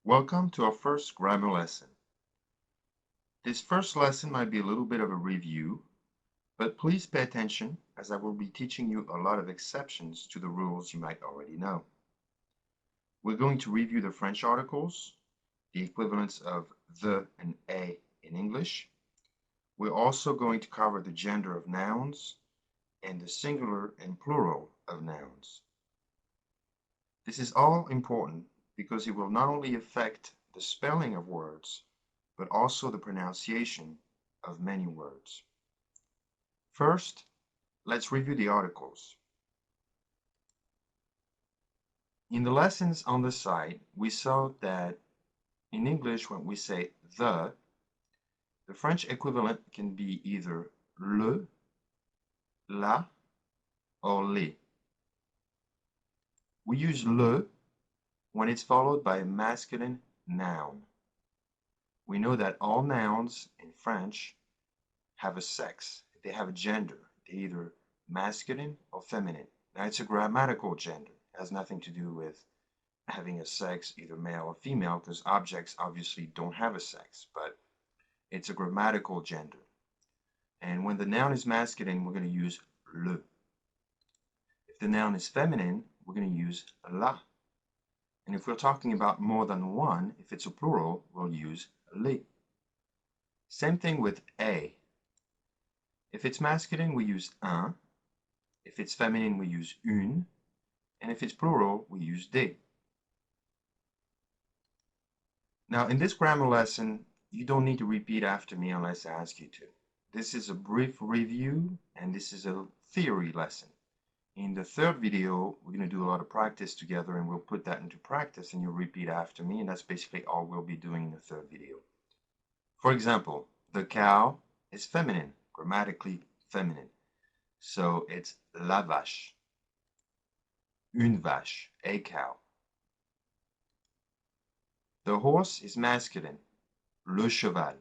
Welcome to our first grammar lesson. This first lesson might be a little bit of a review, but please pay attention as I will be teaching you a lot of exceptions to the rules you might already know. We're going to review the French articles, the equivalents of the and a in English. We're also going to cover the gender of nouns and the singular and plural of nouns. This is all important because it will not only affect the spelling of words, but also the pronunciation of many words. First, let's review the articles. In the lessons on the site, we saw that in English, when we say the French equivalent can be either le, la, or les. We use le when it's followed by a masculine noun. We know that all nouns in French have a sex. They have a gender. They're either masculine or feminine. Now, it's a grammatical gender. It has nothing to do with having a sex, either male or female, because objects obviously don't have a sex, but it's a grammatical gender. And when the noun is masculine, we're going to use le. If the noun is feminine, we're going to use la. And if we're talking about more than one, if it's a plural, we'll use les. Same thing with a. If it's masculine, we use un. If it's feminine, we use une. And if it's plural, we use des. Now, in this grammar lesson, you don't need to repeat after me unless I ask you to. This is a brief review, and this is a theory lesson. In the third video, we're going to do a lot of practice together, and we'll put that into practice, and you'll repeat after me, and that's basically all we'll be doing in the third video. For example, the cow is feminine, grammatically feminine. So it's la vache, une vache, a cow. The horse is masculine, le cheval,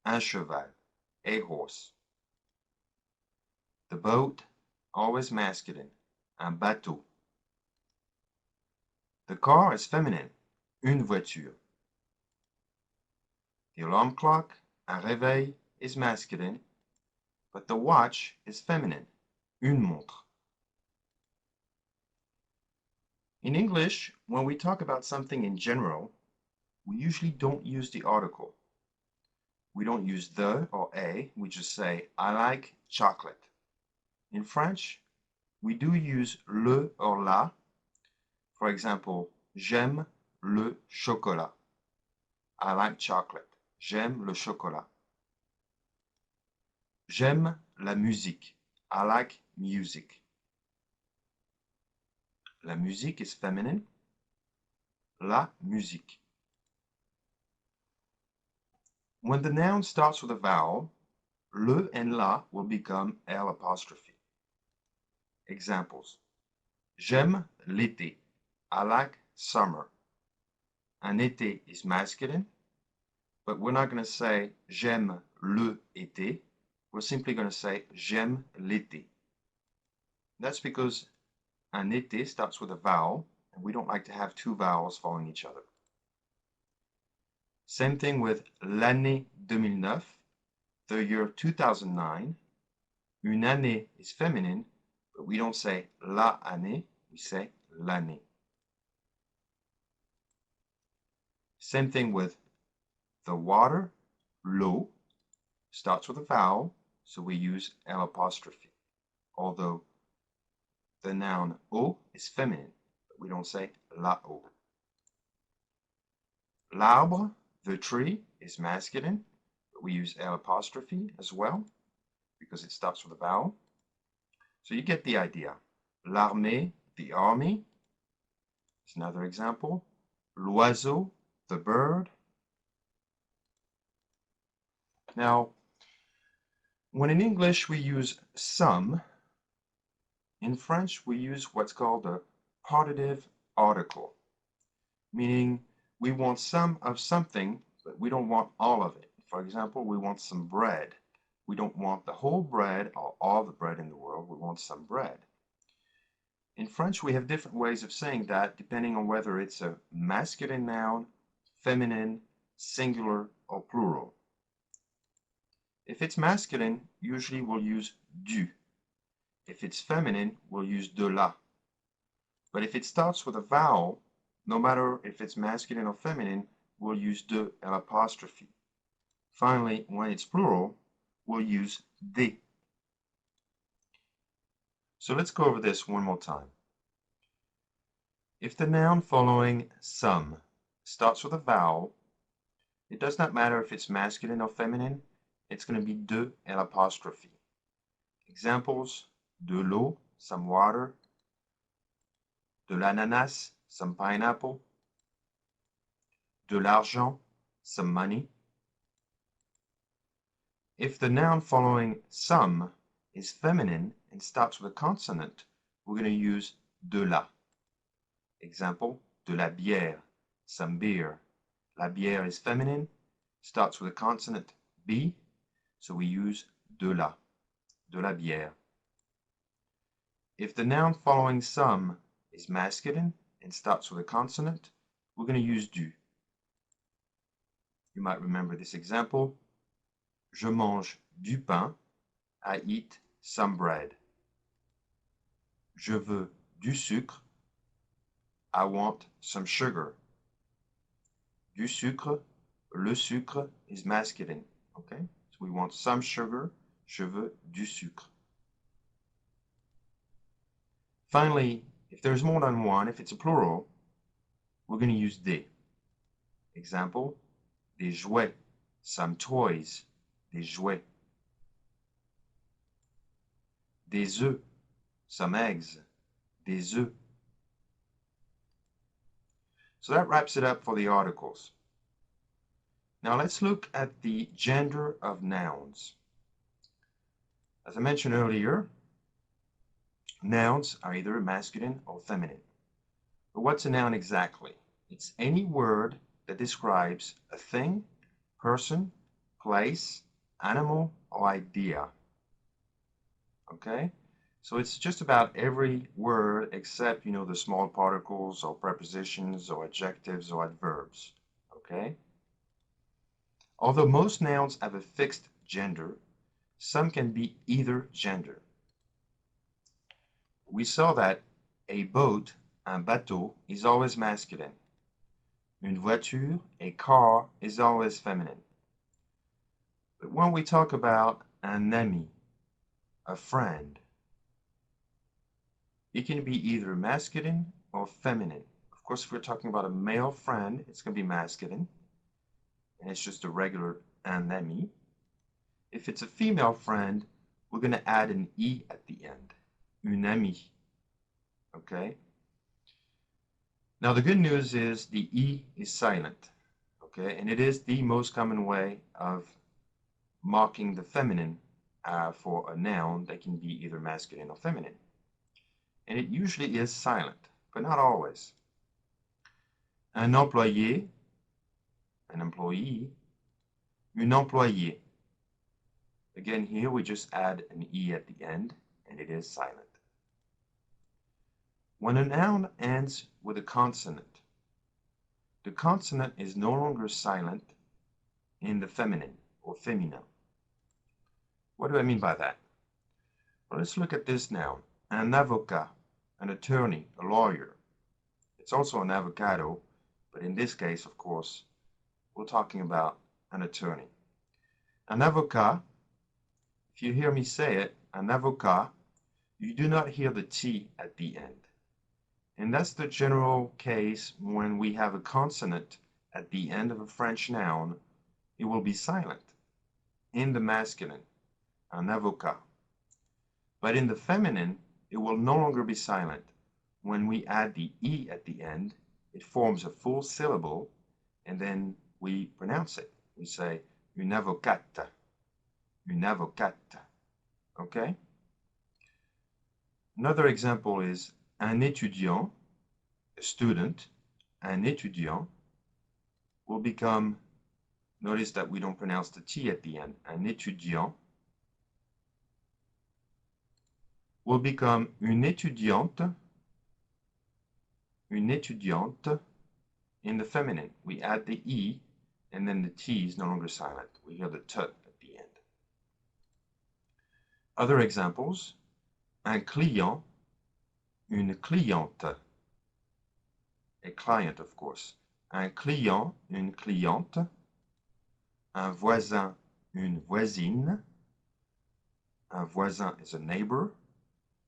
un cheval, a horse. The boat, always masculine, un bateau. The car is feminine, une voiture. The alarm clock, un réveil, is masculine, but the watch is feminine, une montre. In English, when we talk about something in general, we usually don't use the article. We don't use the or a, we just say, I like chocolate. In French, we do use le or la. For example, j'aime le chocolat. I like chocolate. J'aime le chocolat. J'aime la musique. I like music. La musique is feminine. La musique. When the noun starts with a vowel, le and la will become L apostrophe. Examples. J'aime l'été. I like summer. Un été is masculine, but we're not going to say j'aime le été. We're simply going to say j'aime l'été. That's because un été starts with a vowel, and we don't like to have two vowels following each other. Same thing with l'année 2009, the year 2009. Une année is feminine, but we don't say la année, we say l'année. Same thing with the water, l'eau, starts with a vowel, so we use L apostrophe. Although the noun eau is feminine, but we don't say la eau. L'arbre, the tree, is masculine, but we use L apostrophe as well, because it starts with a vowel. So you get the idea. L'armée, the army, is another example. L'oiseau, the bird. Now, when in English we use some, in French we use what's called a partitive article, meaning we want some of something, but we don't want all of it. For example, we want some bread. We don't want the whole bread or all the bread in the world. We want some bread. In French, we have different ways of saying that depending on whether it's a masculine noun, feminine, singular, or plural. If it's masculine, usually we'll use du. If it's feminine, we'll use de la. But if it starts with a vowel, no matter if it's masculine or feminine, we'll use de l'apostrophe. Finally, when it's plural, we'll use des. So let's go over this one more time. If the noun following some starts with a vowel, it does not matter if it's masculine or feminine, it's going to be de l'apostrophe. Examples: de l'eau, some water; de l'ananas, some pineapple; de l'argent, some money. If the noun following some is feminine and starts with a consonant, we're going to use de la. Example: de la bière, some beer. La bière is feminine, starts with a consonant B, so we use de la bière. If the noun following some is masculine and starts with a consonant, we're going to use du. You might remember this example: je mange du pain, I eat some bread. Je veux du sucre, I want some sugar. Du sucre, le sucre is masculine, okay? So we want some sugar, je veux du sucre. Finally, if there's more than one, if it's a plural, we're going to use des. Example: des jouets, some toys, des jouets. Des œufs, some eggs, des œufs. So that wraps it up for the articles. Now let's look at the gender of nouns. As I mentioned earlier, nouns are either masculine or feminine. But what's a noun exactly? It's any word that describes a thing, person, place, animal, or idea. Okay? So it's just about every word except, the small particles or prepositions or adjectives or adverbs. Okay? Although most nouns have a fixed gender, some can be either gender. We saw that a boat, un bateau, is always masculine. Une voiture, a car, is always feminine. But when we talk about un ami, a friend, it can be either masculine or feminine. Of course, if we're talking about a male friend, it's going to be masculine, and it's just a regular un ami. If it's a female friend, we're going to add an E at the end, une amie. Okay? Now, the good news is the E is silent, okay? And it is the most common way of marking the feminine for a noun that can be either masculine or feminine. And it usually is silent, but not always. Un employé, an employee, une employée. Again, here we just add an E at the end, and it is silent. When a noun ends with a consonant, the consonant is no longer silent in the feminine or femina. What do I mean by that? Well, let's look at this noun. Un avocat, an attorney, a lawyer. It's also an avocado, but in this case, of course, we're talking about an attorney. Un avocat, if you hear me say it, un avocat, you do not hear the T at the end. And that's the general case when we have a consonant at the end of a French noun. It will be silent in the masculine, un avocat. But in the feminine, it will no longer be silent. When we add the E at the end, it forms a full syllable, and then we pronounce it. We say une avocate, une avocate. Okay? Another example is un étudiant, a student, un étudiant will become, notice that we don't pronounce the T at the end, un étudiant will become une étudiante, une étudiante. In the feminine, we add the E, and then the T is no longer silent. We hear the T at the end. Other examples, un client, une cliente. A client, of course. Un client, une cliente. Un voisin, une voisine. Un voisin is a neighbor.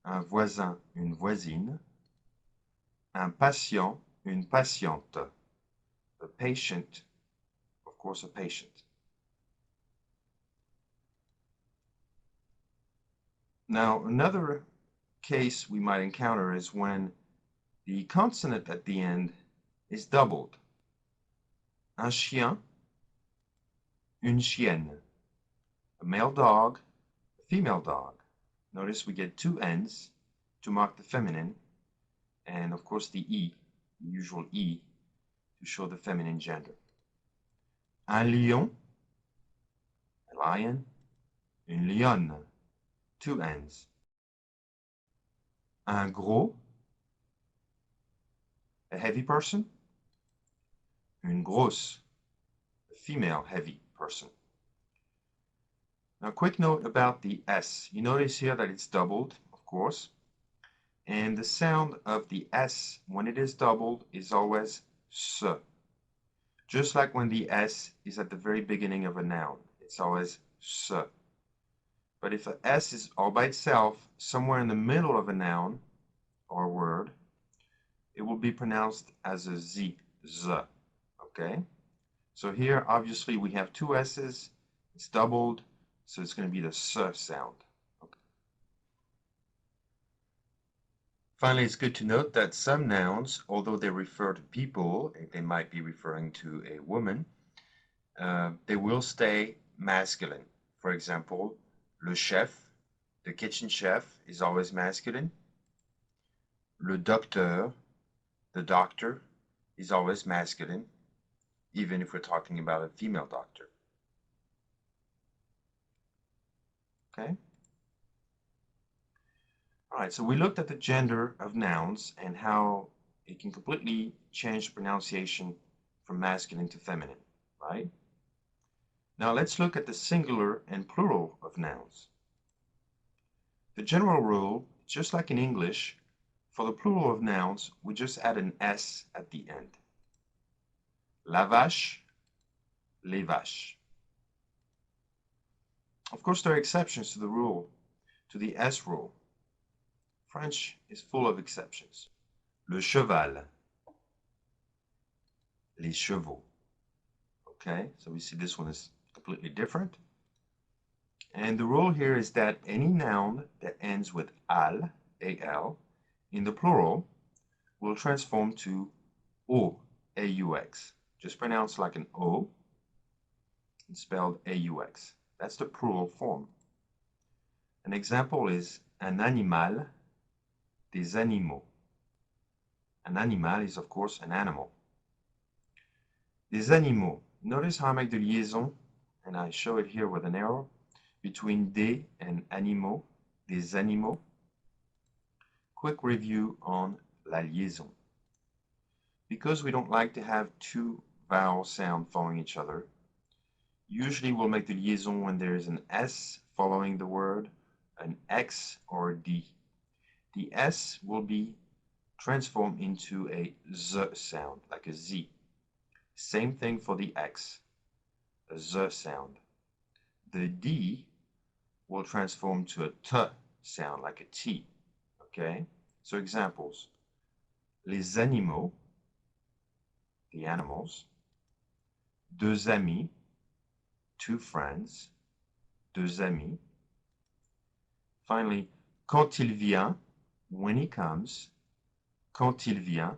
Un voisin, une voisine. Un patient, une patiente. A patient, of course, a patient. Now, another case we might encounter is when the consonant at the end is doubled. Un chien, une chienne. A male dog, a female dog. Notice we get two N's to mark the feminine, and of course the E, the usual E, to show the feminine gender. Un lion, a lion. Une lionne, two N's. Un gros, a heavy person. Une grosse, a female heavy person. Now, quick note about the S. You notice here that it's doubled, of course. And the sound of the S, when it is doubled, is always S. Just like when the S is at the very beginning of a noun. It's always S. But if a S is all by itself, somewhere in the middle of a noun or word, it will be pronounced as a Z, Z. Okay? So here, obviously, we have two S's. It's doubled, so it's going to be the S sound. Okay. Finally, it's good to note that some nouns, although they refer to people, they might be referring to a woman, they will stay masculine. For example, le chef, the kitchen chef, is always masculine. Le docteur, the doctor, is always masculine, even if we're talking about a female doctor. Okay? All right, so we looked at the gender of nouns and how it can completely change the pronunciation from masculine to feminine, right? Now let's look at the singular and plural of nouns. The general rule, just like in English, for the plural of nouns, we just add an S at the end. La vache, les vaches. Of course, there are exceptions to the rule, to the S rule. French is full of exceptions. Le cheval, les chevaux. Okay, so we see this one is completely different. And the rule here is that any noun that ends with al, A-L, in the plural will transform to O, A-U-X. Just pronounced like an O and spelled A-U-X. That's the plural form. An example is un animal, des animaux. An animal is, of course, an animal. Des animaux. Notice how I make the liaison, and I show it here with an arrow, between des and animaux, des animaux. Quick review on la liaison. Because we don't like to have two vowel sounds following each other, usually we'll make the liaison when there is an S following the word, an X or a D. The S will be transformed into a Z sound, like a Z. Same thing for the X, a Z sound. The D will transform to a T sound, like a T. Okay? So examples. Les animaux, the animals. Deux amis, two friends. Deux amis. Finally, quand il vient, when he comes. Quand il vient,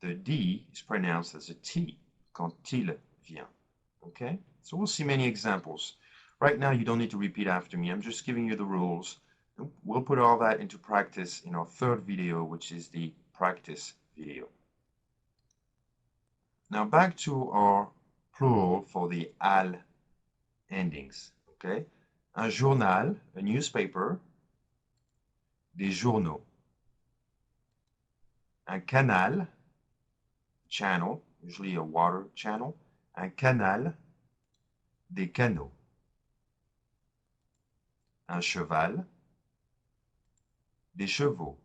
the D is pronounced as a T. Quand il vient. Okay? So we'll see many examples. Right now, you don't need to repeat after me. I'm just giving you the rules. We'll put all that into practice in our third video, which is the practice video. Now back to our plural for the al endings. Okay? Un journal, a newspaper. Des journaux. Un canal, channel, usually a water channel. Un canal, des canaux. Un cheval, des chevaux.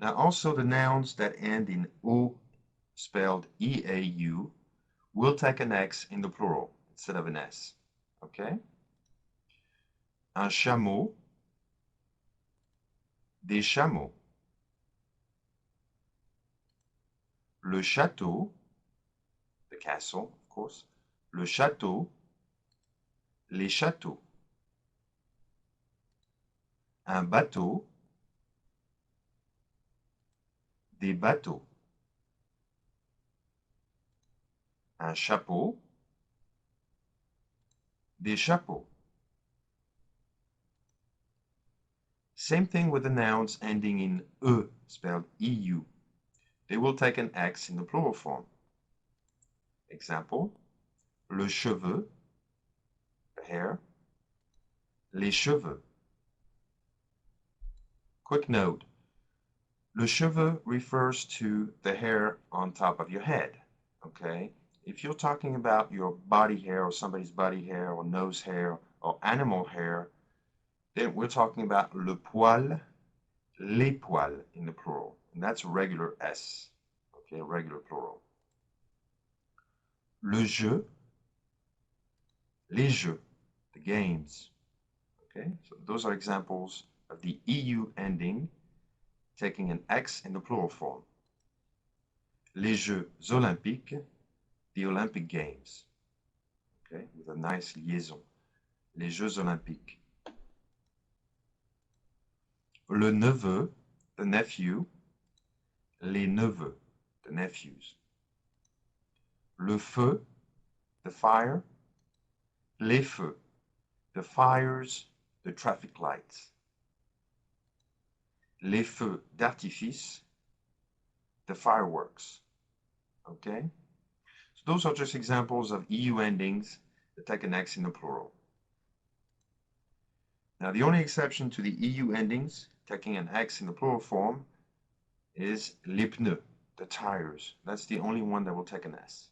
Now also the nouns that end in O, spelled E-A-U, will take an X in the plural instead of an S. Okay? Un chameau, des chameaux. Le château, the castle, of course. Le château, les châteaux. Un bateau, des bateaux. Un chapeau, des chapeaux. Same thing with the nouns ending in E, spelled EU. They will take an X in the plural form. Example, le cheveu, the hair. Les cheveux. Quick note, le cheveu refers to the hair on top of your head, okay? If you're talking about your body hair or somebody's body hair or nose hair or animal hair, then we're talking about le poil, les poils in the plural, and that's regular S, okay, regular plural. Le jeu, les jeux, the games, okay? So those are examples of the EU ending taking an X in the plural form. Les Jeux Olympiques, the Olympic Games, okay, with a nice liaison. Les Jeux Olympiques. Le neveu, the nephew. Les neveux, the nephews. Le feu, the fire. Les feux, the fires, the traffic lights. Les feux d'artifice, the fireworks. Okay? So those are just examples of EU endings that take an X in the plural. Now, the only exception to the EU endings taking an X in the plural form is les pneus, the tires. That's the only one that will take an S.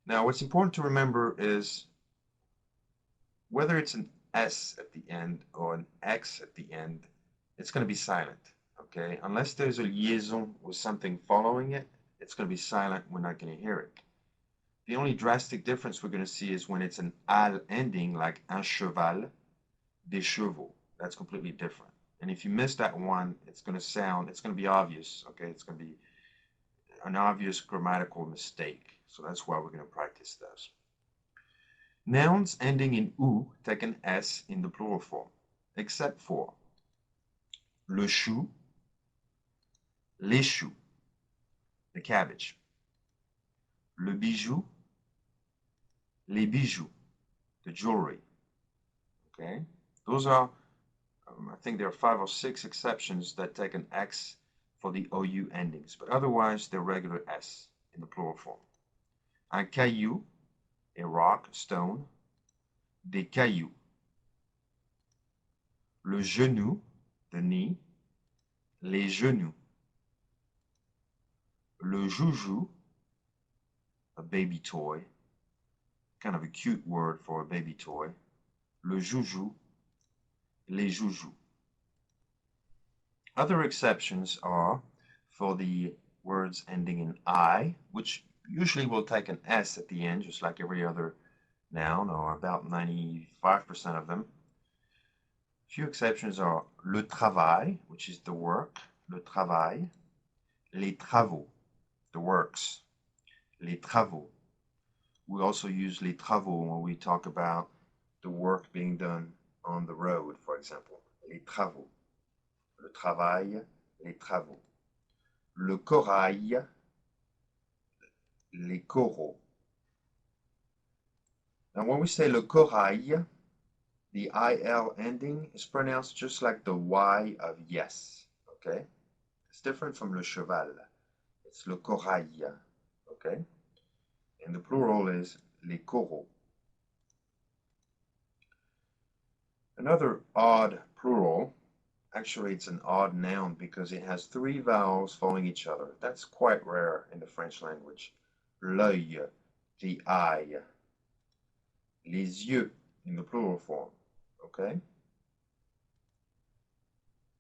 Now, what's important to remember is whether it's an S at the end or an X at the end, it's going to be silent, okay? Unless there's a liaison with something following it, it's going to be silent. We're not going to hear it. The only drastic difference we're going to see is when it's an al ending, like un cheval, des chevaux. That's completely different. And if you miss that one, it's going to be obvious, okay? It's going to be an obvious grammatical mistake. So that's why we're going to practice those. Nouns ending in ou take an S in the plural form, except for le chou, les choux, the cabbage. Le bijou, les bijoux, the jewelry. Okay? Those are, I think there are 5 or 6 exceptions that take an X for the OU endings, but otherwise they're regular S in the plural form. Un caillou, a rock, a stone. Des cailloux. Le genou, the knee. Les genoux. Le joujou, a baby toy. Kind of a cute word for a baby toy. Le joujou. Les joujoux. Other exceptions are for the words ending in I, which usually will take an S at the end, just like every other noun, or about 95% of them. A few exceptions are le travail, which is the work, le travail. Les travaux, the works, les travaux. We also use les travaux when we talk about the work being done on the road, for example. Les travaux. Le travail, les travaux. Le corail, les coraux. Now, when we say le corail, the IL ending is pronounced just like the Y of yes, okay? It's different from le cheval. It's le corail, okay? And the plural is les coraux. Another odd plural, Actually, it's an odd noun because it has three vowels following each other. That's quite rare in the French language. L'œil, the eye. Les yeux in the plural form. Okay?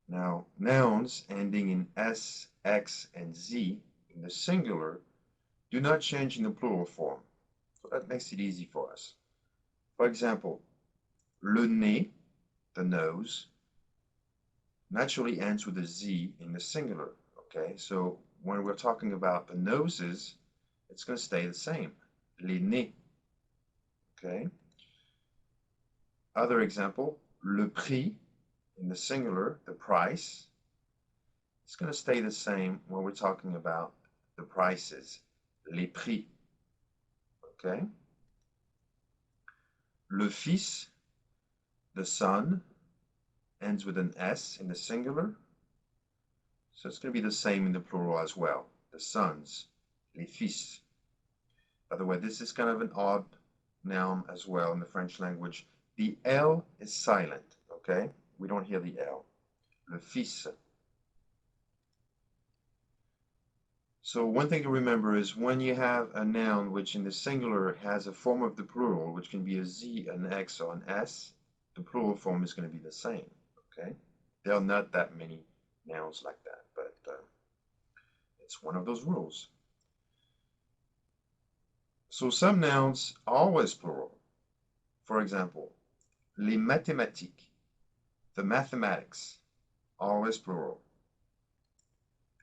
Now, nouns ending in S, X, and Z in the singular do not change in the plural form. So that makes it easy for us. For example, le nez, the nose, naturally ends with a Z in the singular. Okay, so when we're talking about the noses, it's going to stay the same. Les nez. Okay. Other example, le prix in the singular, the price. It's going to stay the same when we're talking about the prices. Les prix. Okay. Le fils, the son, ends with an S in the singular. So it's going to be the same in the plural as well. The sons, les fils. By the way, this is kind of an odd noun as well in the French language. The L is silent, okay? We don't hear the L. Le fils. So one thing to remember is when you have a noun which in the singular has a form of the plural, which can be a Z, an X, or an S, the plural form is going to be the same, okay? There are not that many nouns like that, but it's one of those rules. So some nouns are always plural. For example, les mathématiques, the mathematics, always plural.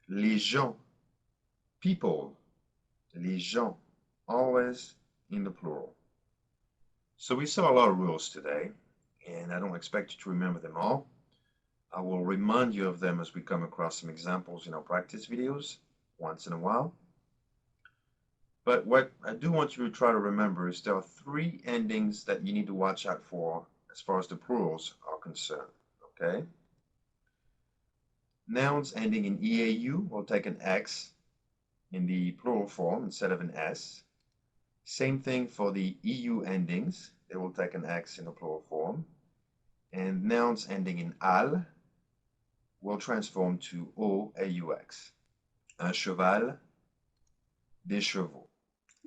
Les gens, people, les gens, always in the plural. So we saw a lot of rules today, and I don't expect you to remember them all. I will remind you of them as we come across some examples in our practice videos once in a while. But what I do want you to try to remember is there are three endings that you need to watch out for as far as the plurals are concerned, okay? Nouns ending in EAU will take an X in the plural form instead of an S. Same thing for the EU endings. They will take an X in the plural form. And nouns ending in AL will transform to OAUX. Un cheval, des chevaux.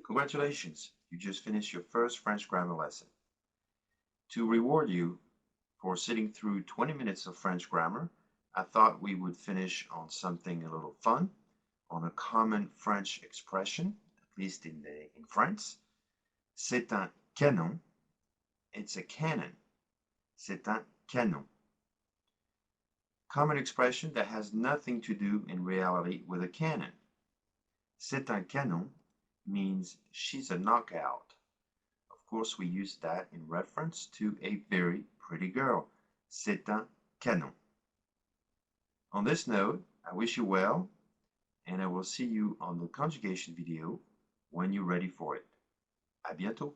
Congratulations, you just finished your first French grammar lesson. To reward you for sitting through 20 minutes of French grammar, I thought we would finish on something a little fun, on a common French expression, at least in France. C'est un canon. It's a cannon. C'est un canon. Common expression that has nothing to do in reality with a cannon. C'est un canon means she's a knockout. Of course, we use that in reference to a very pretty girl. C'est un canon. On this note, I wish you well, and I will see you on the conjugation video when you're ready for it. À bientôt.